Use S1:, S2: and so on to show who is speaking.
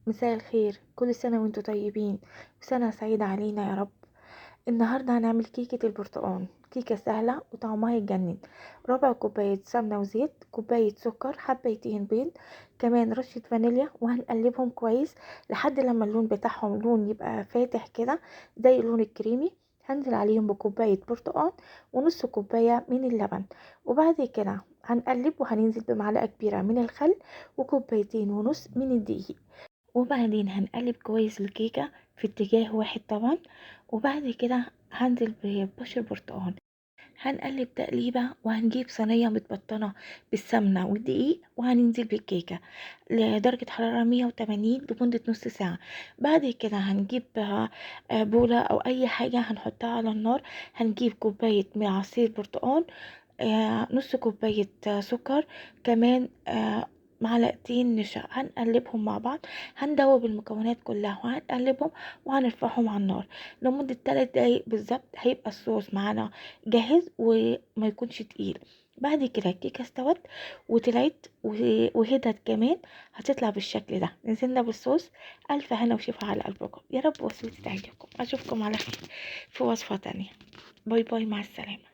S1: مساء الخير، كل سنة وانتم طيبين وسنة سعيدة علينا يا رب. النهاردة هنعمل كيكة البرتقال، كيكة سهلة وطعمها يتجنن. ربع كوباية سمنة وزيت، كوباية سكر، حبيتين بيض، كمان رشة فانيليا، وهنقلبهم كويس لحد لما اللون بتاعهم لون يبقى فاتح كده زي اللون الكريمي. هنزل عليهم بكوباية برتقال ونص كوباية من اللبن، وبعد كده هنقلب وهننزل بمعلقة كبيرة من الخل وكوبايتين ونص من الدقيق، وبعدين هنقلب كويس الكيكة في اتجاه واحد طبعا. وبعد كده هنزل ببشر برتقال، هنقلب تقليبة وهنجيب صينية متبطنة بالسمنة والدقيق وهننزل بالكيكة لدرجة حرارة 180 لمدة نص ساعة. بعد كده هنجيب بولة أو أي حاجة هنحطها على النار. هنجيب كوباية من عصير برتقال، نص كوباية سكر، كمان معلقتين نشا، هنقلبهم مع بعض. هندوب المكونات كلها وهنقلبهم وهنرفعهم على النار لمدة 3 دقايق بالظبط. هيبقى الصوص معانا جاهز وما يكونش تقيل. بعد كده الكيكة استوت وطلعت وهدت كمان، هتطلع بالشكل ده. نزلنا بالصوص. ألف هنا وشفا على قلبكم، يا رب وصفتي تعجبكم. أشوفكم على خير في وصفة تانية. باي باي، مع السلامة.